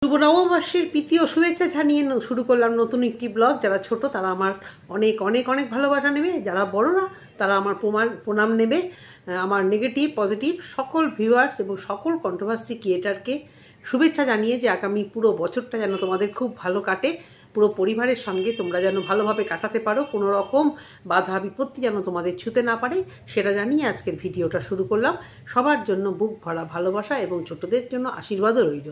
শুভ নববর্ষের প্রীতি ও শুভেচ্ছা জানিয়ে শুরু করলাম নতুন একটি ব্লগ। যারা ছোট তারা আমার অনেক অনেক অনেক ভালোবাসা নেবে, যারা বড়রা তারা আমার প্রণাম নেবে। আমার নেগেটিভ পজিটিভ সকল ভিউয়ার্স এবং সকল কন্ট্রোভার্সি ক্রিয়েটারকে শুভেচ্ছা জানিয়ে যে আগামী পুরো বছরটা যেন তোমাদের খুব ভালো কাটে, পুরো পরিবারের সঙ্গে তোমরা যেন ভালোভাবে কাটাতে পারো, কোনো রকম বাধা বিপত্তি যেন তোমাদের ছুতে না পারে, সেটা জানিয়ে আজকের ভিডিওটা শুরু করলাম। সবার জন্য বুক ভরা ভালোবাসা এবং ছোটদের জন্য আশীর্বাদও রইল।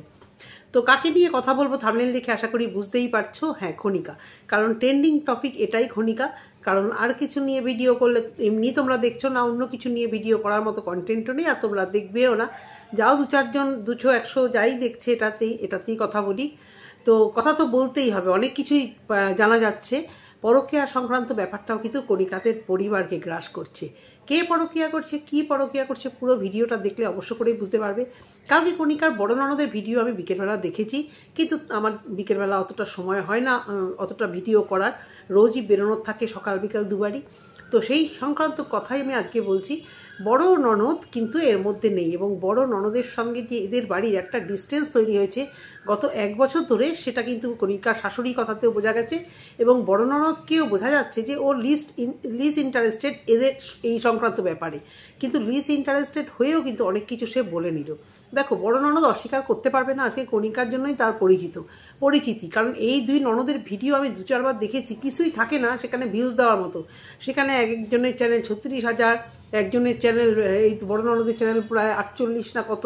তো কাকে নিয়ে কথা বলবো থাম্বনেল দেখে আশা করি বুঝতেই পারছো। হ্যাঁ, খনিকা। কারণ ট্রেন্ডিং টপিক এটাই খনিকা। কারণ আর কিছু নিয়ে ভিডিও করলে এমনি তোমরা দেখছো না, অন্য কিছু নিয়ে ভিডিও করার মতো কন্টেন্টও নেই, আর তোমরা দেখবেও না। যাও 2-4 জন 200-100 যাই দেখছে এটাতেই কথা বলি। তো কথা তো বলতেই হবে, অনেক কিছুই জানা যাচ্ছে। পরকীয়া সংক্রান্ত ব্যাপারটাও কিন্তু কণিকাদের পরিবারকে গ্রাস করছে। কে পরকীয়া করছে, কি পরকীয়া করছে, পুরো ভিডিওটা দেখলে অবশ্য করেই বুঝতে পারবে। কালকে কণিকার বড় ননদের ভিডিও আমি বিকেলবেলা দেখেছি, কিন্তু আমার বিকেলবেলা অতটা সময় হয় না অতটা ভিডিও করার, রোজই বেরোনোর থাকে সকাল বিকাল দুবারই। তো সেই সংক্রান্ত কথাই আমি আজকে বলছি। বড় ননদ কিন্তু এর মধ্যে নেই, এবং বড় ননদের সঙ্গে যে এদের বাড়ির একটা ডিস্টেন্স তৈরি হয়েছে গত 1 বছর ধরে, সেটা কিন্তু কণিকার শাশুড়ি কথাতেও বোঝা গেছে, এবং বড় ননদকেও বোঝা যাচ্ছে যে ও লিস্ট ইন্টারেস্টেড এদের এই সংক্রান্ত ব্যাপারে। কিন্তু লিস্ট ইন্টারেস্টেড হয়েও কিন্তু অনেক কিছু সে বলে নিল। দেখো, বড় ননদ অস্বীকার করতে পারবে না আজকে কণিকার জন্যই তার পরিচিতি। কারণ এই 2 ননদের ভিডিও আমি 2-4 বার দেখেছি, কিছুই থাকে না সেখানে ভিউজ দেওয়ার মতো। সেখানে একজনের চ্যানেল 36,000, একজনের চ্যানেল, এই বড় ননদের চ্যানেল প্রায় 48 না কত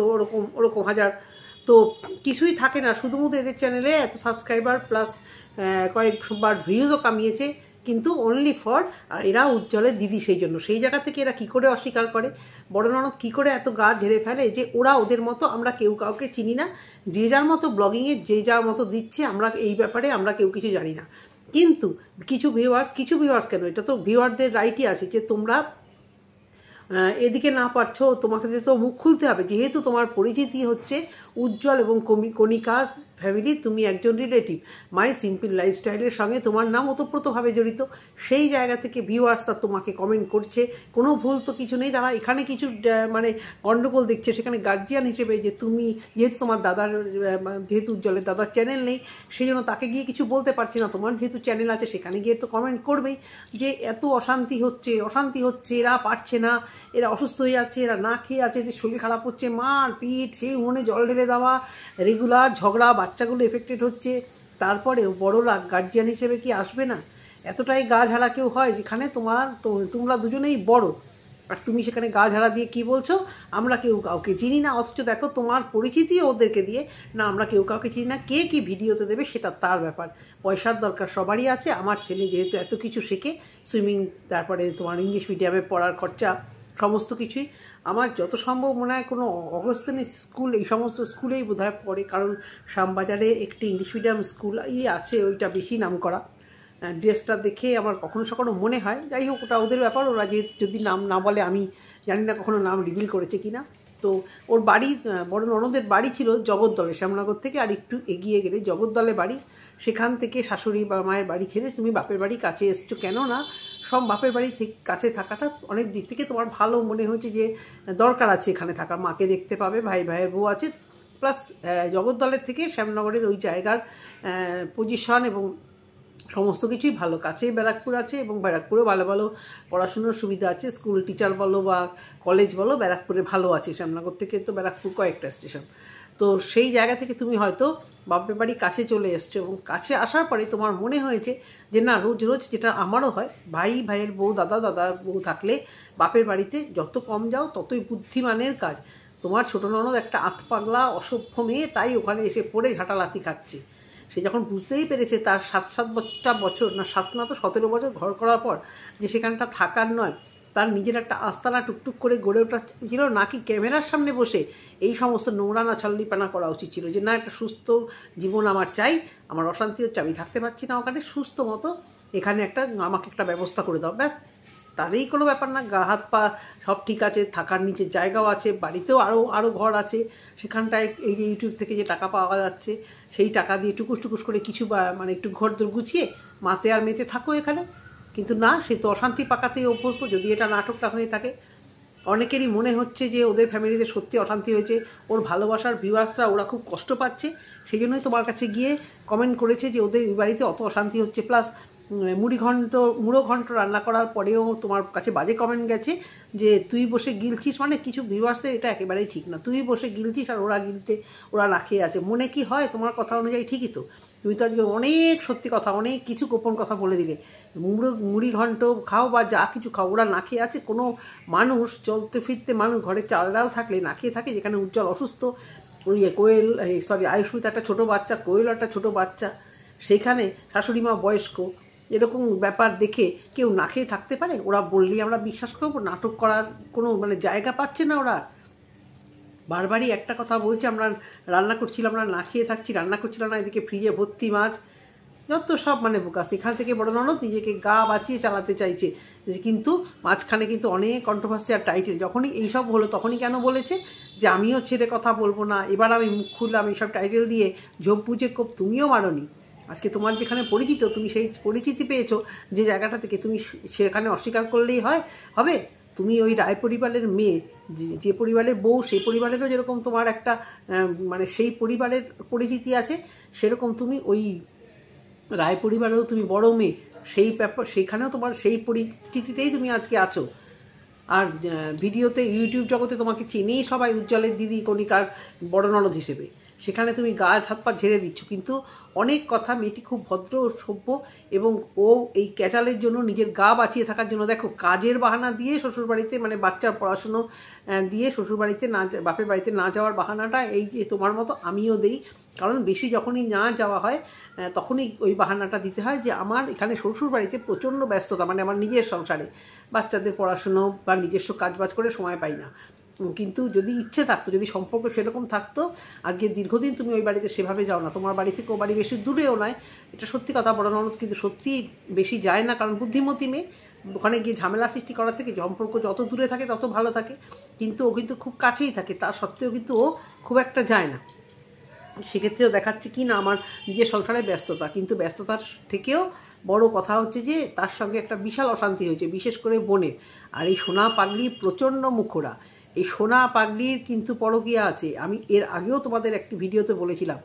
ওরকম হাজার। তো কিছুই থাকে না, শুধুমাত্র এদের চ্যানেলে এত সাবস্ক্রাইবার প্লাস কয়েকবার ভিউজও কামিয়েছে, কিন্তু অনলি ফর এরা উজ্জ্বলের দিদি। সেই জন্য সেই জায়গা থেকে এরা কি করে অস্বীকার করে, বড় ননদ কি করে এত গা ঝেড়ে ফেলে যে ওরা ওদের মতো, আমরা কেউ কাউকে চিনি না, যে যার মতো ব্লগিংয়ে যে যার মতো দিচ্ছে, আমরা এই ব্যাপারে আমরা কেউ কিছু জানি না। কিন্তু কিছু ভিউয়ার্স কেন, এটা তো ভিউয়ারদের রাইটই আছে যে তোমরা এদিকে না পারছো, তোমাকে তো মুখ খুলতে হবে, যেহেতু তোমার পরিচিতি হচ্ছে উজ্জ্বল এবং কণিকার ফ্যামিলি, তুমি একজন রিলেটিভ। মাই সিম্পল লাইফস্টাইলের সঙ্গে তোমার নাম ওতপ্রোতভাবে জড়িত। সেই জায়গা থেকে ভিউয়ার্সরা তোমাকে কমেন্ট করছে, কোনো ভুল তো কিছু নেই। তারা এখানে কিছু মানে গণ্ডগোল দেখছে, সেখানে গার্জিয়ান হিসেবে যে তুমি, যেহেতু তোমার দাদার, যেহেতু উজ্জ্বলের দাদার চ্যানেল নেই, সেই জন্য তাকে গিয়ে কিছু বলতে পারছি না। তোমার যেহেতু চ্যানেল আছে, সেখানে গিয়ে তো কমেন্ট করবেই যে এত অশান্তি হচ্ছে, এরা পারছে না, এরা অসুস্থ হয়ে যাচ্ছে, এরা না খেয়ে আছে, এদের শরীর খারাপ হচ্ছে, মার পিট, সেই মনে জল ঢেলে দেওয়া, রেগুলার ঝগড়া, বাচ্চাগুলো এফেক্টেড হচ্ছে। তারপরেও বড়রা গার্জিয়ান হিসেবে কি আসবে না? এতটাই গা ঝাড়া কেউ হয় যেখানে তোমরা দুজনেই বড়, আর তুমি সেখানে গা ঝাড়া দিয়ে কি বলছো আমরা কেউ কাউকে চিনি না। অথচ দেখো তোমার পরিচিতি ওদেরকে দিয়ে, না আমরা কেউ কাউকে চিনি না, কে কি ভিডিওতে দেবে সেটা তার ব্যাপার। পয়সার দরকার সবারই আছে। আমার ছেলে যেহেতু এত কিছু শেখে, সুইমিং, তারপরে তোমার ইংলিশ মিডিয়ামে পড়ার খরচা, সমস্ত কিছুই আমার যত সম্ভব মনে হয় কোনো অগস্তিনী স্কুল, এই সমস্ত স্কুলেই বোধহয় পড়ে, কারণ শ্যামবাজারে একটি ইংলিশ মিডিয়াম স্কুল আছে, ওইটা বেশি নাম করা। ড্রেসটা দেখে আমার কখনো মনে হয়, যাই হোক ওটা ওদের ব্যাপার, ওরা যদি নাম না বলে, আমি জানি না কখনো নাম রিভিল করেছে কিনা। তো ওর বাড়ি, বড় ননদের বাড়ি ছিল জগদ্দলে, শ্যামনগর থেকে আর একটু এগিয়ে গেলে জগদ্দলে বাড়ি। সেখান থেকে শাশুড়ি বা মায়ের বাড়ি ছেড়ে তুমি বাপের বাড়ি কাছে এসছো, কেন না সব বাপের বাড়ি কাছে থাকাটা অনেক দিক থেকে তোমার ভালো মনে হয়েছে, যে দরকার আছে এখানে থাকা, মাকে দেখতে পাবে, ভাইয়ের বউ আছে, প্লাস জগদ্দলের থেকে শ্যামনগরের ওই জায়গার পজিশন এবং সমস্ত কিছুই ভালো। কাছেই ব্যারাকপুর আছে, এবং ব্যারাকপুরেও ভালো ভালো পড়াশুনোর সুবিধা আছে, স্কুল টিচার বলো বা কলেজ বলো, ব্যারাকপুরে ভালো আছে। শ্যামনগর থেকে তো ব্যারাকপুর কয়েকটা স্টেশন। তো সেই জায়গা থেকে তুমি হয়তো বাপের বাড়ি কাছে চলে এসছো, এবং কাছে আসার পরে তোমার মনে হয়েছে যে না, রোজ যেটা আমারও হয়, ভাইয়ের বউ, দাদার বউ থাকলে বাপের বাড়িতে যত কম যাও ততই বুদ্ধিমানের কাজ। তোমার ছোটো ননদ একটা আতপাগলা অসভ্য মেয়ে, তাই ওখানে এসে পড়ে ঝাঁটালাতি খাচ্ছে। সে যখন বুঝতেই পেরেছে তার 7 বছর না 7 না তো 17 বছর ঘর করার পর যে সেখানটা থাকার নয়, তার নিজের একটা আস্তানা টুকটুক করে গড়ে ওঠা ছিল, নাকি ক্যামেরার সামনে বসে এই সমস্ত নোংরা না ছল্লিপানা করা উচিত ছিল, যে না একটা সুস্থ জীবন আমার চাই, আমার অশান্তি হচ্ছে, আমি থাকতে পারছি না ওখানে, সুস্থ মতো এখানে আমাকে একটা ব্যবস্থা করে দাও, ব্যাস। তাদেরই কোনো ব্যাপার না, গা হাত পা সব ঠিক আছে, থাকার নিচে জায়গাও আছে, বাড়িতেও আরও ঘর আছে, সেখানটায় এই যে ইউটিউব থেকে যে টাকা পাওয়া যাচ্ছে, সেই টাকা দিয়ে টুকুস করে কিছু মানে একটু ঘর দর গুছিয়ে মাতে আর মেতে থাকো এখানে। কিন্তু না, সে তো অশান্তি পাকাতেই অভ্যস্ত, যদি এটা নাটকটা হয়ে থাকে। অনেকেরই মনে হচ্ছে যে ওদের ফ্যামিলিতে সত্যি অশান্তি হয়েছে, ওর ভালোবাসার ভিউয়ার্সরা ওরা খুব কষ্ট পাচ্ছে, সেই জন্যই তোমার কাছে গিয়ে কমেন্ট করেছে যে ওদের বাড়িতে অত অশান্তি হচ্ছে। প্লাস মুড়ো ঘন্ট রান্না করার পরেও তোমার কাছে বাজে কমেন্ট গেছে যে তুই বসে গিলছিস, মানে কিছু ভিউয়ার্সের এটা একেবারেই ঠিক না। তুই বসে গিলছিস আর ওরা না খেয়ে আছে, মনে কি হয়? তোমার কথা অনুযায়ী ঠিকই তো, তুমি তো আজকে অনেক সত্যি কথা, অনেক কিছু গোপন কথা বলে দিলে। মুড়ি ঘন্ট খাও বা যা কিছু খাও, ওরা না খেয়ে আছে? কোনো মানুষ চলতে ফিরতে মানুষ ঘরে চাল ডাল থাকলে না খেয়ে থাকে? যেখানে উজ্জ্বল অসুস্থ, আয়ুষ্মিতা একটা ছোটো বাচ্চা, কোয়েল একটা ছোটো বাচ্চা, সেখানে শাশুড়ি মা বয়স্ক, এরকম ব্যাপার দেখে কেউ না খেয়ে থাকতে পারে? ওরা বললেই আমরা বিশ্বাস করবো? নাটক করার কোনো জায়গা পাচ্ছে না ওরা। বারবারই একটা কথা বলছে, আমরা রান্না করছিলাম, আমরা না খেয়ে থাকছি, রান্না করছিলাম না, এদিকে ফ্রিজে ভর্তি মাছ, যত সব বোকা। সেখান থেকে বড় ননদ নিজেকে গা বাঁচিয়ে চালাতে চাইছে, কিন্তু মাঝখানে কিন্তু অনেক কন্ট্রোভার্সি আর টাইটেল। যখনই এইসব হলো তখনই কেন বলেছে যে আমিও ছেড়ে কথা বলবো না, এবার আমি মুখ খুললাম, এইসব টাইটেল দিয়ে ঝোপ বুঝে কোপ তুমিও মারোনি। আজকে তোমার যেখানে পরিচিত, তুমি সেই পরিচিতি পেয়েছো যে জায়গাটা থেকে, তুমি সেখানে অস্বীকার করলেই হবে? তুমি ওই রায় পরিবারের মেয়ে, যে পরিবারের বউ, সেই পরিবারেরও যেরকম তোমার একটা সেই পরিবারের পরিচিতি আছে, সেরকম তুমি ওই রায় পরিবারেও তুমি বড় মেয়ে, সেই ব্যাপার, সেখানেও তোমার সেই পরিচিতিতেই তুমি আজকে আছো। আর ভিডিওতে, ইউটিউব জগতে তোমাকে চেনেই সবাই উজ্জ্বলের দিদি, কণিকার বড় ননদ হিসেবে, সেখানে তুমি গায়ে হাত পা ঝেড়ে দিচ্ছ। কিন্তু অনেক কথা, মেয়েটি খুব ভদ্র ও সভ্য, এবং ও এই ক্যাচালের জন্য, নিজের গা বাঁচিয়ে থাকার জন্য, দেখো কাজের বাহানা দিয়ে শ্বশুরবাড়িতে, বাচ্চার পড়াশুনো দিয়ে শ্বশুরবাড়িতে না, বাপের বাড়িতে না যাওয়ার বাহানাটা এই যে তোমার মতো আমিও দেই। কারণ বেশি যখনই না যাওয়া হয় তখনই ওই বাহানাটা দিতে হয় যে আমার এখানে শ্বশুরবাড়িতে প্রচণ্ড ব্যস্ততা, আমার নিজের সংসারে বাচ্চাদের পড়াশুনো বা নিজস্ব কাজবাজ করে সময় পাই না। কিন্তু যদি ইচ্ছে থাকতো, যদি সম্পর্ক সেরকম থাকতো, আজকে দীর্ঘদিন তুমি ওই বাড়িতে সেভাবে যাও না। তোমার বাড়ি থেকে ও বাড়ি বেশি দূরেও নয়, এটা সত্যি কথা। বড় ননদ কিন্তু সত্যি বেশি যায় না, কারণ বুদ্ধিমতী মেয়ে, ওখানে গিয়ে ঝামেলা সৃষ্টি করার থেকে সম্পর্ক যত দূরে থাকে তত ভালো থাকে। কিন্তু ও কিন্তু খুব কাছেই থাকে, তার সত্ত্বেও কিন্তু ও খুব একটা যায় না। সেক্ষেত্রেও দেখাচ্ছে কি না আমার নিজের সংসারে ব্যস্ততা, কিন্তু ব্যস্ততার থেকেও বড় কথা হচ্ছে যে তার সঙ্গে একটা বিশাল অশান্তি হয়েছে, বিশেষ করে বোনের। আর এই সোনা পাগলি প্রচণ্ড মুখোরা, এই সোনা পাগলির কিন্তু পরকীয়া আছে। আমি এর আগেও তোমাদের একটি ভিডিওতে বলেছিলাম,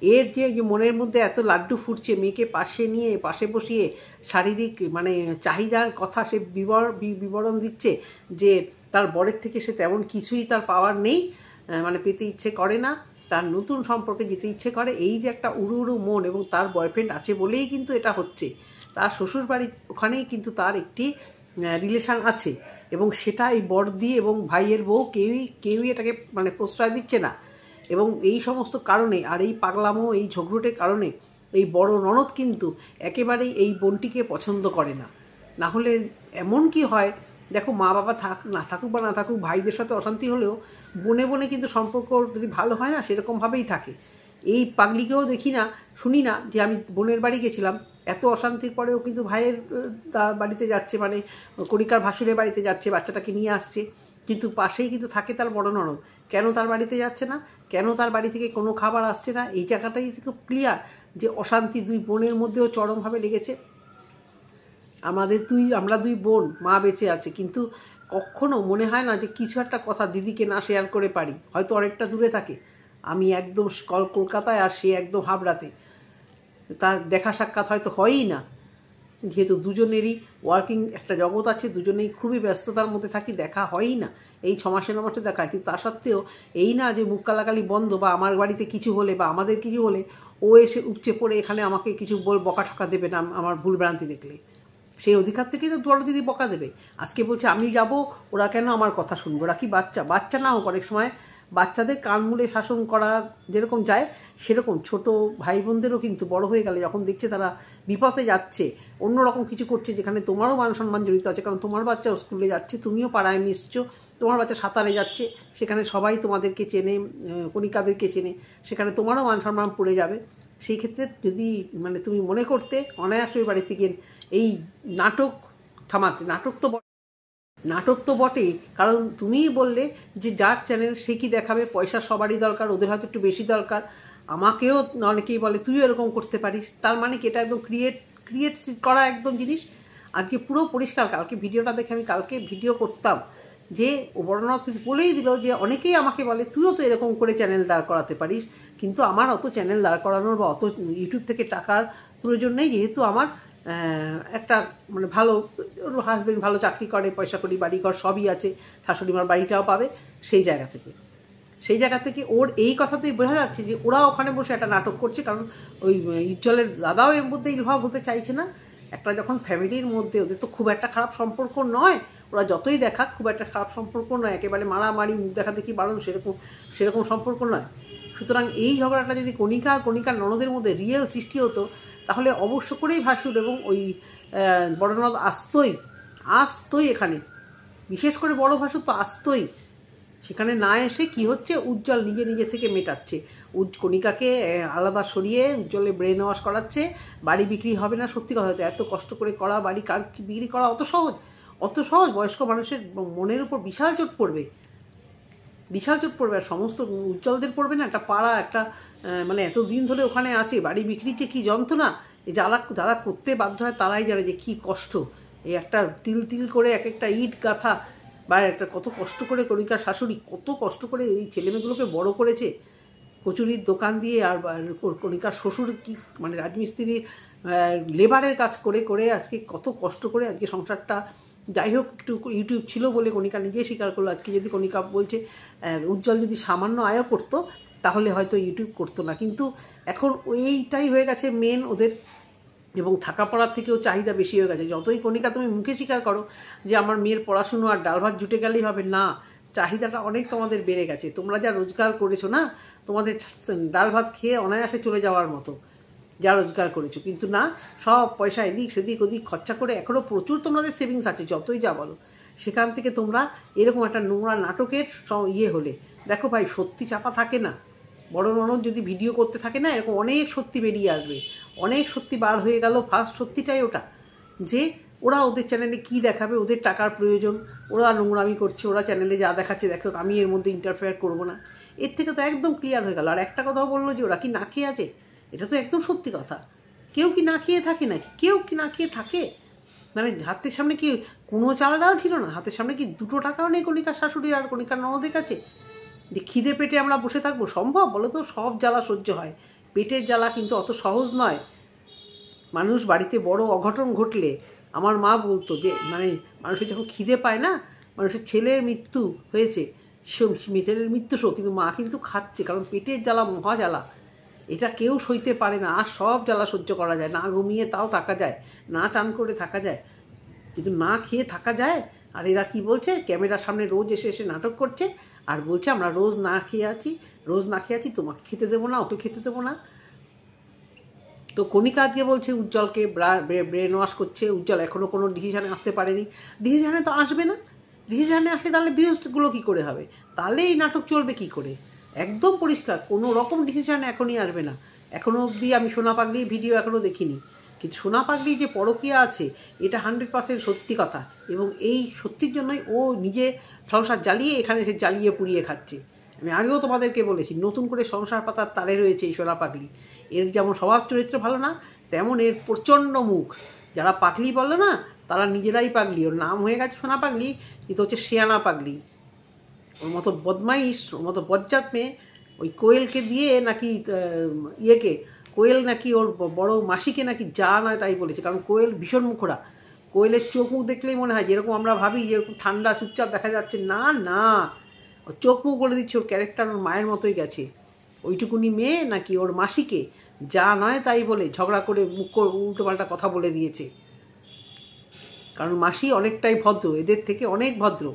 এর যে মনের মধ্যে এত লাড্ডু ফুটছে, মেয়েকে পাশে বসিয়ে শারীরিক চাহিদার কথা সে বিবরণ দিচ্ছে যে তার বরের থেকে সে তেমন কিছুই তার পাওয়ার নেই, পেতে ইচ্ছে করে না, তার নতুন সম্পর্কে যেতে ইচ্ছে করে। এই যে একটা উড়ু উড়ু মন, এবং তার বয়ফ্রেন্ড আছে বলেই কিন্তু এটা হচ্ছে। তার শ্বশুরবাড়ি ওখানেই কিন্তু তার একটি রিলেশান আছে, এবং সেটা এই বড়দি এবং ভাইয়ের বউ কেউই এটাকে প্রশ্রয় দিচ্ছে না। এবং এই সমস্ত কারণে, আর এই পাগলামো, এই ঝগড়ুটের কারণে এই বড় ননদ কিন্তু একেবারেই এই বোনটিকে পছন্দ করে না। না হলে এমন কি হয়, দেখো মা বাবা থাকুক বা না থাকুক, ভাইদের সাথে অশান্তি হলেও বনে কিন্তু সম্পর্ক যদি ভালো হয় না, সেরকমভাবেই থাকে। এই পাগলিকেও শুনি না যে আমি বোনের বাড়ি গেছিলাম, এত অশান্তির পরেও কিন্তু ভাইয়ের বাড়িতে যাচ্ছে, কণিকার ভাসুরের বাড়িতে যাচ্ছে, বাচ্চাটাকে নিয়ে আসছে, কিন্তু পাশেই কিন্তু থাকে তার বড় ননদ। কেন তার বাড়িতে যাচ্ছে না, কেন তার বাড়ি থেকে কোনো খাবার আসছে না, এই জায়গাটাই খুব ক্লিয়ার যে অশান্তি দুই বোনের মধ্যেও চরমভাবে লেগেছে। আমরা দুই বোন, মা বেঁচে আছে, কিন্তু কখনো মনে হয় না যে কিছু একটা কথা দিদিকে না শেয়ার করে পারি। হয়তো অনেকটা দূরে থাকে, আমি একদম কলকাতায়, আর সে একদম হাবড়াতে, তার দেখা সাক্ষাৎ হয়তো হয়ই না, যেহেতু দুজনেরই ওয়ার্কিং একটা জগৎ আছে, দুজনেই খুবই ব্যস্ততার মধ্যে থাকি, দেখা হয়ই না। এই 6 মাসে 9 মাসে দেখা, কিন্তু তা সত্ত্বেও এই না যে মুখ কালাকালি বন্ধ, বা আমার বাড়িতে কিছু হলে বা আমাদের কিছু হলে ও এসে উপচে পড়ে এখানে আমাকে কিছু বকা ঠকা দেবে না আমার ভুলভ্রান্তি দেখলে। সেই অধিকার থেকেই তো বড় দিদি বকা দেবে। আজকে বলছে আমি যাব, ওরা কেন আমার কথা শুনবো? ওরা কি বাচ্চা না হোক, অনেক সময় বাচ্চাদের কান মুলে শাসন করা যেরকম যায়, সেরকম ছোট ভাই বোনদেরও কিন্তু বড় হয়ে গেলে যখন দেখছে তারা বিপথে যাচ্ছে, অন্যরকম কিছু করছে, যেখানে তোমারও মান সম্মান জড়িত আছে, কারণ তোমার বাচ্চাও স্কুলে যাচ্ছে, তুমিও পাড়ায় মিশছো, তোমার বাচ্চা সাঁতারে যাচ্ছে, সেখানে সবাই তোমাদেরকে চেনে, কণিকাদেরকে চেনে, সেখানে তোমারও মান সম্মান পড়ে যাবে। সেই ক্ষেত্রে যদি তুমি মনে করতে অনায়াসে ওই বাড়ি থেকে এই নাটক থামাতে, নাটক তো বটেই, কারণ তুমিই বললে যে যার চ্যানেল সে কি দেখাবে, পয়সা সবারই দরকার, ওদের হয়তো একটু বেশি দরকার। আমাকেও অনেকেই বলে তুইও এরকম করতে পারিস, তার কি এটা একদম ক্রিয়েট করা একদম জিনিস। আজকে পুরো পরিষ্কার, কালকে ভিডিওটা দেখে আমি কালকে ভিডিও করতাম যে ও বড়ননদ কিছু বলেই দিল যে অনেকেই আমাকে বলে তুইও তো এরকম করে চ্যানেল দাঁড় করাতে পারিস, কিন্তু আমার অত চ্যানেল দাঁড় করানোর বা অত ইউটিউব থেকে টাকার প্রয়োজন নেই, যেহেতু আমার একটা মানে ভালো হাজবেন্ড ভালো চাকরি করে, পয়সা করি, বাড়ি ঘর সবই আছে, শাশুড়ি মার বাড়িটাও পাবে। সেই জায়গা থেকে ওর এই কথাতেই বোঝা যাচ্ছে যে ওরা ওখানে বসে একটা নাটক করছে, কারণ ওই উজ্জ্বলের দাদাও এর মধ্যে ইনভলভ হতে চাইছে না। একটা যখন ফ্যামিলির মধ্যে, ওদের তো খুব একটা খারাপ সম্পর্ক নয়, ওরা যতই দেখাক খুব একটা খারাপ সম্পর্ক নয়, একেবারে মারামারি মুখ দেখা দেখি বাড়ানো সেরকম সম্পর্ক নয়। সুতরাং এই ঝগড়াটা যদি কণিকা আর কণিকার ননদের মধ্যে রিয়েল সৃষ্টি হতো, তাহলে অবশ্য করেই ভাসুর এবং ওই বড় ননদ আসতোই এখানে, বিশেষ করে বড় ভাসুর তো আসতোই। সেখানে না এসে কি হচ্ছে, উজ্জ্বল নিজে থেকে মেটাচ্ছে, কণিকাকে আলাদা সরিয়ে উজ্জ্বলে ব্রেন ওয়াশ করাচ্ছে। বাড়ি বিক্রি হবে না, সত্যি কথা, এত কষ্ট করে করা বাড়ি কার বিক্রি করা অত সহজ? বয়স্ক মানুষের মনের উপর বিশাল চোট পড়বে, আর সমস্ত উজ্জ্বলদের পড়বে না। একটা পাড়া, একটা মানে এতদিন ধরে ওখানে আছে, বাড়ি বিক্রিতে কি যন্ত্রণা, যারা করতে বাধ্য হয় তারাই জানে যে কি কষ্ট। এই একটা তিল করে এক একটা ইট গাঁথা, বা একটা কত কষ্ট করে কণিকার শাশুড়ি কত কষ্ট করে এই ছেলেমেয়েগুলোকে বড় করেছে, কচুরির দোকান দিয়ে। আর কণিকার শ্বশুর কি মানে রাজমিস্ত্রির লেবারের কাজ করে আজকে কত কষ্ট করে আজকে সংসারটা। যাই হোক, একটু ইউটিউব ছিল বলে কণিকা নিজে স্বীকার করলো। আজকে যদি কণিকা বলছে উজ্জ্বল যদি সামান্য আয়ও করতো তাহলে হয়তো ইউটিউব করতো না, কিন্তু এখন এইটাই হয়ে গেছে মেন ওদের, এবং থাকা পড়ার থেকেও চাহিদা বেশি হয়ে গেছে। যতই কণিকা তুমি মুখে স্বীকার করো যে আমার মেয়ের পড়াশুনো আর ডাল ভাত জুটে গেলেই হবে, না, চাহিদাটা অনেক তোমাদের বেড়ে গেছে। তোমরা যা রোজগার করেছো না, তোমাদের ডাল ভাত খেয়ে অনায়াসে চলে যাওয়ার মতো যা রোজগার করেছো, কিন্তু না, সব পয়সা এদিক সেদিক ওদিক খরচা করে এখনও প্রচুর তোমাদের সেভিংস আছে যতই যা বলো, সেখান থেকে তোমরা এরকম একটা নোংরা নাটকের হলে দেখো ভাই, সত্যি চাপা থাকে না। বড় ননদ যদি ভিডিও করতে থাকে না, এরকম অনেক সত্যি বেরিয়ে আসবে, অনেক সত্যি বার হয়ে গেল। ফার্স্ট সত্যিটাই ওটা যে ওরা ওদের চ্যানেলে কি দেখাবে, ওদের টাকার প্রয়োজন, ওরা নোংরামি করছে, ওরা চ্যানেলে যা দেখাচ্ছে দেখো, আমি এর মধ্যে ইন্টারফেয়ার করবো না। এর থেকে তো একদম ক্লিয়ার হয়ে গেল। আর একটা কথাও বললো যে ওরা কি না খেয়ে আছে, এটা তো একদম সত্যি কথা। কেউ কি না খেয়ে থাকে নাকি? কেউ কি না খেয়ে থাকে? মানে হাতের সামনে কি কোনো চালা ডাল ছিল না? হাতের সামনে কি 2 টাকাও নেই কণিকার শাশুড়ি আর কণিকার ননদের কাছে যে খিদে পেটে আমরা বসে থাকবো? সম্ভব বলো তো? সব জ্বালা সহ্য হয়, পেটের জ্বালা কিন্তু অত সহজ নয়। মানুষ বাড়িতে বড় অঘটন ঘটলে, আমার মা বলতো যে মানে মানুষের যখন খিদে পায় না, মানুষের ছেলের মৃত্যু হয়েছে, ছেলের মৃত্যু শোক, কিন্তু মা কিন্তু খাচ্ছে, কারণ পেটের জ্বালা মহা জ্বালা, এটা কেউ সইতে পারে না। আর সব জ্বালা সহ্য করা যায়, না ঘুমিয়ে তাও থাকা যায়, না চান করে থাকা যায়, কিন্তু না খেয়ে থাকা যায়। আর এরা কি বলছে, ক্যামেরার সামনে রোজ এসে নাটক করছে আর বলছে আমরা রোজ না খেয়ে আছি, তোমাকে খেতে দেবো না, ওকে খেতে দেবো না। তো কণিকা আজকে বলছে উজ্জ্বলকে ব্রেন ওয়াশ করছে, উজ্জ্বল এখনও কোনো ডিসিশানে আসতে পারেনি। ডিসিশানে তো আসবে না, ডিসিশানে আসলে তাহলে ভিউজগুলো কী করে হবে, তাহলে এই নাটক চলবে কি করে? একদম পরিষ্কার, কোনো রকম ডিসিশানে এখনই আসবে না। এখনও অবধি আমি সোনা পাগলির ভিডিও এখনও দেখিনি, কিন্তু সোনা পাগলি যে পরকীয়া আছে এটা 100% সত্যি কথা, এবং এই সত্যির জন্যই ও নিজে সংসার জ্বালিয়ে এখানে সে জ্বালিয়ে পুড়িয়ে খাচ্ছে। আমি আগেও তোমাদেরকে বলেছি, নতুন করে সংসার পাতার তালে রয়েছে এই সোনা পাগলি। এর যেমন স্বভাব চরিত্র ভালো না, তেমন এর প্রচণ্ড মুখ। যারা পাগলি বলে না, তারা নিজেরাই পাগলি। ওর নাম হয়ে গেছে সোনা পাগলি, কিন্তু হচ্ছে শেয়ানা পাগলি। ওর মতো বদমাইশ, ওর মতো বজ্জাত মেয়ে ওই কোয়েলকে দিয়ে নাকি কোয়েল নাকি ওর বড় মাসিকে নাকি যা নয় তাই বলেছে, কারণ কোয়েল ভীষণ মুখরা। কোয়েলের চোখ মুখ দেখলেই মনে হয় যেরকম আমরা ভাবি যেরকম ঠান্ডা চুপচাপ দেখা যাচ্ছে, না না, ওর চোখ মুখ বলে দিচ্ছে ওর ক্যারেক্টার ওর মায়ের মতোই গেছে। ওইটুকুনি মেয়ে নাকি ওর মাসিকে যা নয় তাই বলে ঝগড়া করে মুখ উল্টোপাল্টা কথা বলে দিয়েছে, কারণ মাসি অনেকটাই ভদ্র, এদের থেকে অনেক ভদ্র।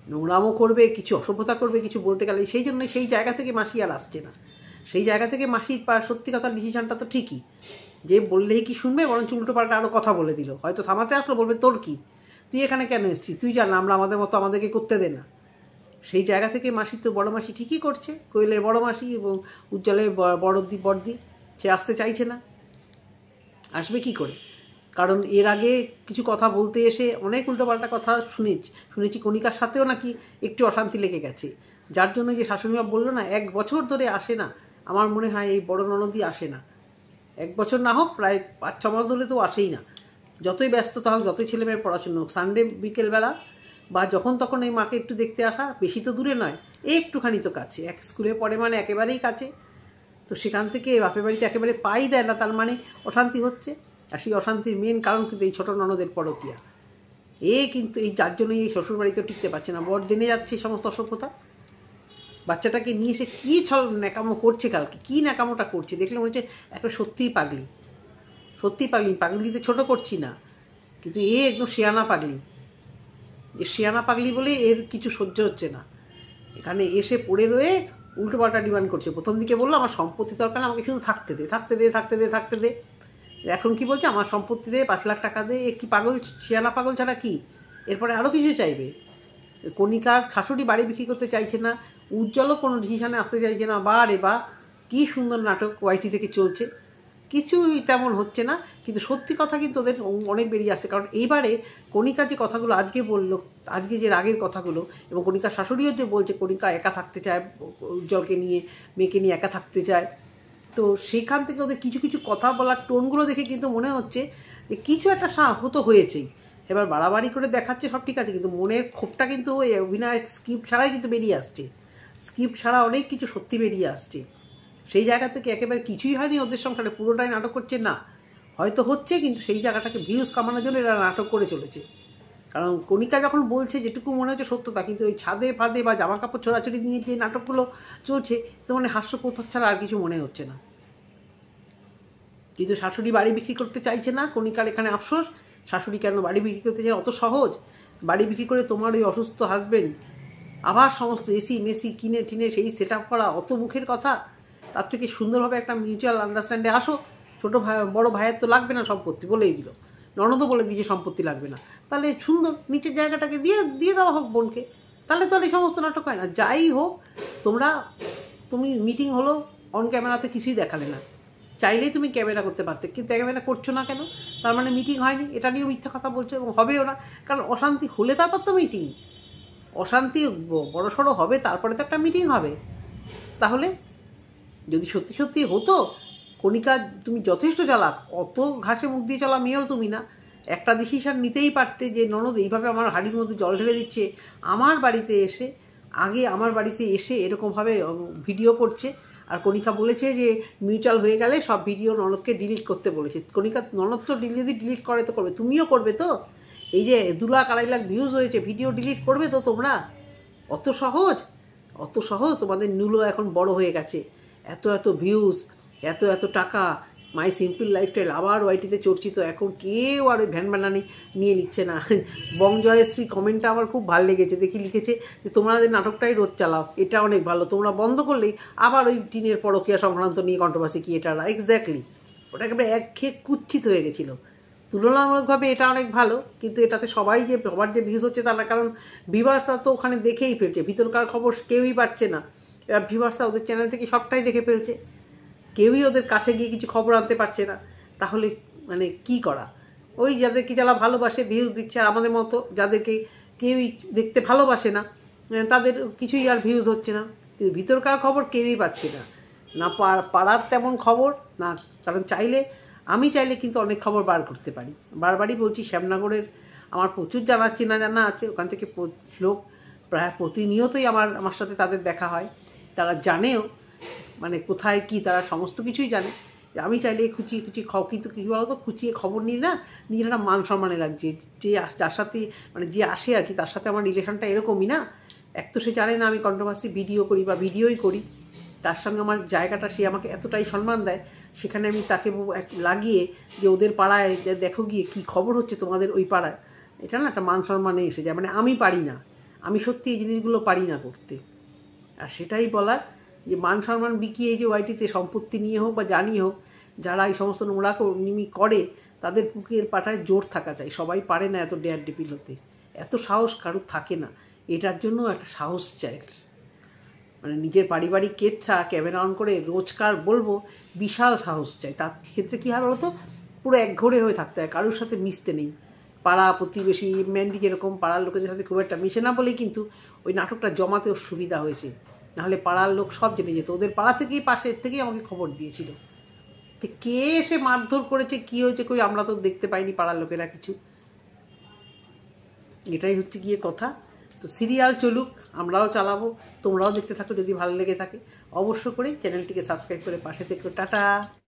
নোংরামও করবে, কিছু অসভ্যতা করবে, কিছু বলতে গেলে, সেই জন্য সেই জায়গা থেকে মাসি আর আসছে না। সেই জায়গা থেকে মাসির সত্যি কথার ডিসিশনটা তো ঠিকই, যে বললেই কি শুনবে, বরঞ্চ উল্টোপাল্টা আরও কথা বলে দিল। হয়তো থামাতে আসলো, বলবে তোর কি, তুই এখানে কেন এসেছিস, তুই জান আমরা আমাদের মতো আমাদেরকে করতে দে না। সেই জায়গা থেকে মাসি তো বড় মাসি ঠিকই করছে, কোয়েলের বড় মাসি এবং উজ্জ্বলের বড়দি সে আসতে চাইছে না। আসবে কি করে? কারণ এর আগে কিছু কথা বলতে এসে অনেক উল্টোপাল্টা কথা শুনেছি কণিকার সাথেও নাকি একটু অশান্তি লেগে গেছে, যার জন্য যে শাশুড়িমা বললো না 1 বছর ধরে আসে না। আমার মনে হয় এই বড় ননদই আসে না, 1 বছর না হোক প্রায় 5-6 মাস ধরে তো আসেই না। যতই ব্যস্ততা হোক, যতই ছেলেমেয়ের পড়াশুনো হোক, সানডে বিকেলবেলা বা যখন তখন এই মাকে একটু দেখতে আসা, বেশি তো দূরে নয়, একটুখানি তো কাছে, এক স্কুলে পড়ে মানে একেবারেই কাছে। তো সেখান থেকে বাপের বাড়িতে একেবারে পাই দেয় না, তার মানে অশান্তি হচ্ছে। আর সেই অশান্তির মেন কারণ কিন্তু এই ছোটো ননদের পরকীয়া। কিন্তু এই যার জন্যই এই শ্বশুরবাড়িতেও টিকতে পারছে না, বর জেনে যাচ্ছে এই সমস্ত অসভ্যতা। বাচ্চাটাকে নিয়ে সে কী ন্যাকামো করছে, কালকে কী ন্যাকামোটা করছে দেখলে মনে হচ্ছে একটা সত্যিই পাগলি, সত্যিই পাগলি। পাগলিতে ছোটো করছি না, কিন্তু একদম শেয়ানা পাগলি। শেয়ানা পাগলি বলে এর কিছু সহ্য হচ্ছে না। এখানে এসে পড়ে রয়ে উল্টোপাল্টা ডিমান্ড করছে। প্রথম দিকে বললো আমার সম্পত্তি দরকার না, আমাকে শুধু থাকতে দে, থাকতে দে, থাকতে দে, থাকতে দে। এখন কি বলছে, আমার সম্পত্তি দে, 5 লাখ টাকা দে। কি পাগল, শেয়ানা পাগল ছাড়া কি? এরপরে আরও কিছু চাইবে। কণিকার শাশুড়ি বাড়ি বিক্রি করতে চাইছে না, উজ্জ্বলও কোনো ডিসিশনে আসতে চাইছে না। বা রে বা, কী সুন্দর নাটক ওয়াইটি থেকে চলছে, কিছুই তেমন হচ্ছে না। কিন্তু সত্যি কথা কিন্তু ওদের অনেক বেরিয়ে আসছে। কারণ এইবারে কণিকা যে কথাগুলো আজকে বললো, আজকে যে রাগের কথাগুলো, এবং কণিকার শাশুড়িও যে বলছে কণিকা একা থাকতে চায়, উজ্জ্বলকে নিয়ে, মেয়েকে নিয়ে একা থাকতে চায়, তো সেখান থেকে ওদের কিছু কিছু কথা বলার টোনগুলো দেখে কিন্তু মনে হচ্ছে যে কিছু একটা হতো হয়েছেই। এবার বাড়াবাড়ি করে দেখাচ্ছে সব ঠিক আছে, কিন্তু মনের ক্ষোভটা কিন্তু ওই অভিনয় স্ক্রিপ্ট ছাড়াই কিন্তু বেরিয়ে আসছে। স্ক্রিপ্ট ছাড়া অনেক কিছু সত্যি বেরিয়ে আসছে। সেই জায়গা থেকে একেবারে কিছুই হয়নি ওদের সংসারে, পুরোটাই নাটক করছে না, হয়তো হচ্ছে, কিন্তু সেই জায়গাটাকে ভিউজ কামানোর জন্য এরা নাটক করে চলেছে। কারণ কণিকা যখন বলছে যেটুকু মনে হচ্ছে সত্যতা, কিন্তু ওই ছাদে ফাদে বা জামা কাপড় ছোড়াছড়ি নিয়ে যে নাটকগুলো চলছে, তো মানে হাস্যকৌতুক ছাড়া আর কিছু মনে হচ্ছে না। কিন্তু শাশুড়ি বাড়ি বিক্রি করতে চাইছে না, কণিকার এখানে আফসোস। শাশুড়ি কেন বাড়ি বিক্রি করতে চায়? অত সহজ বাড়ি বিক্রি করে তোমার ওই অসুস্থ হাজবেন্ড আবার সমস্ত এসি মেসি কিনে টিনে সেই সেট আপ করা অত মুখের কথা? তার থেকে সুন্দরভাবে একটা মিউচুয়াল আন্ডারস্ট্যান্ডে আসো। ছোটো ভাই বড়ো ভাইয়ের তো লাগবে না সম্পত্তি, বলেই দিল, ননদও বলে দিয়েছে সম্পত্তি লাগবে না, তাহলে সুন্দর নিচের জায়গাটাকে দিয়ে দেওয়া হোক বোনকে, তাহলে তো এই সমস্ত নাটক হয় না। যাই হোক, তুমি মিটিং হলো, অন ক্যামেরাতে কিছুই দেখালে না, চাইলেই তুমি ক্যামেরা করতে পারতে, কিন্তু ক্যামেরা করছো না কেন? তার মানে মিটিং হয়নি, এটা নিয়েও মিথ্যা কথা বলছো, এবং হবেও না। কারণ অশান্তি হলে তারপর তো মিটিং, অশান্তি বড়সড় হবে তারপরে তো একটা মিটিং হবে। তাহলে যদি সত্যি সত্যি হতো, কণিকা তুমি যথেষ্ট চালাক, অত ঘাসে মুখ দিয়ে চলা মেয়েও তুমি না, একটা ডিসিশন নিতেই পারতে যে ননদ এইভাবে আমার হাড়ির মধ্যে জল ঢেলে দিচ্ছে, আমার বাড়িতে এসে এরকমভাবে ভিডিও করছে। আর কণিকা বলেছে যে মিউচুয়াল হয়ে গেলে সব ভিডিও ননদকে ডিলিট করতে বলেছে। কণিকা ননদ তো যদি ডিলিট করে তো করবে, তুমিও করবে তো? এই যে 2 লাখ 2.5 লাখ ভিউজ হয়েছে, ভিডিও ডিলিট করবে তো তোমরা? অত সহজ তোমাদের নুলো এখন বড় হয়ে গেছে, এত ভিউজ, এত টাকা, মাই সিম্পল লাইফস্টাইল আবার ওয়াইটিতে চর্চিত। এখন কেউ আর ওই ভ্যান বানানি নিয়ে নিচ্ছে না। বংজয়শ্রী কমেন্টটা আমার খুব ভালো লেগেছে, দেখি লিখেছে যে তোমাদের নাটকটাই রোজ চালাও, এটা অনেক ভালো, তোমরা বন্ধ করলেই আবার ওই টিনের পরকীয়া সংক্রান্ত নিয়ে কন্ট্রোভার্সি কি এটা এক্স্যাক্টলি, ওটা একেবারে একঘেয়ে কুচ্ছিত হয়ে গেছিলো। তুলনামূলকভাবে এটা অনেক ভালো, কিন্তু এটাতে সবার যে ভিউজ হচ্ছে তা না, কারণ ভিউয়ার্সরা তো ওখানে দেখেই ফেলছে, ভিতরকার খবর কেউই পাচ্ছে না। এবার ভিউয়ার্সরা ওদের চ্যানেল থেকে সবটাই দেখে ফেলছে, কেউই ওদের কাছে গিয়ে কিছু খবর আনতে পারছে না। তাহলে মানে কি করা? ওই যারা ভালোবাসে ভিউজ দিচ্ছে, আর আমাদের মতো যাদেরকে কেউই দেখতে ভালোবাসে না, তাদের কিছুই আর ভিউজ হচ্ছে না। কিন্তু ভিতরকার খবর কেউই পাচ্ছে না, না পাড়ার তেমন খবর না। কারণ আমি চাইলে কিন্তু অনেক খবর বার করতে পারি। বারবারই বলছি, শ্যামনগরের আমার প্রচুর জানা আছে, ওখান থেকে লোক প্রায় প্রতিনিয়তই আমার সাথে তাদের দেখা হয়, তারা জানেও মানে কোথায় কি, তারা সমস্ত কিছুই জানে। আমি চাইলে খুঁচিয়ে কিন্তু কী বলতো, খুঁচিয়ে খবর নিই না, নিজের একটা মান সম্মানে লাগছে। যার সাথে মানে যে আসে আর কি, তার সাথে আমার রিলেশনটা এরকমই না। এক তো সে জানে না আমি কন্ট্রোভার্সি ভিডিও করি বা ভিডিওই করি, তার সঙ্গে আমার জায়গাটা, সে আমাকে এতটাই সম্মান দেয়, সেখানে আমি তাকে লাগিয়ে যে ওদের পাড়ায় দেখো গিয়ে কী খবর হচ্ছে তোমাদের ওই পাড়ায়, এটা না একটা মান সম্মানে এসে যায়। মানে আমি পারি না, আমি সত্যি এই জিনিসগুলো পারি না করতে। আর সেটাই বলার যে মান সম্মান বিকিয়ে যে ওয়াইটিতে সম্পত্তি নিয়ে হোক বা জানিয়ে হোক, যারা এই সমস্ত নোংরা নিমি করে, তাদের বুকের পাটায় জোর থাকা চাই। সবাই পারে না এত ডেয়ার ডিপিল হতে, এত সাহস কারুর থাকে না। এটার জন্য একটা সাহস চাই, মানে নিজের পারিবারিক কেচ্ছা ক্যামেরা অন করে রোজকার বলবো, বিশাল সাহস চাই। তার ক্ষেত্রে কী হয় বলতো, পুরো একঘরে হয়ে থাকতে হয়, কারোর সাথে মিশতে নেই। পাড়া প্রতিবেশী ম্যান্ডি যেরকম পাড়ার লোকেদের সাথে খুব একটা মিশে না বলেই কিন্তু ওই নাটকটা জমাতেও সুবিধা হয়েছে, নাহলে পাড়ার লোক সব জেনে যেত। ওদের পাড়া থেকেই, পাশের থেকেই আমাকে খবর দিয়েছিল। তো কে এসে মারধর করেছে, কী হয়েছে, কই আমরা তো দেখতে পাইনি পাড়ার লোকেরা কিছু। এটাই হচ্ছে গিয়ে কথা। তো সিরিয়াল চলুক, আমরাও চালাবো, তোমরাও দেখতে থাকো। যদি ভালো লেগে থাকে অবশ্য করে চ্যানেলটিকে সাবস্ক্রাইব করে পাশে থেকো। টাটা।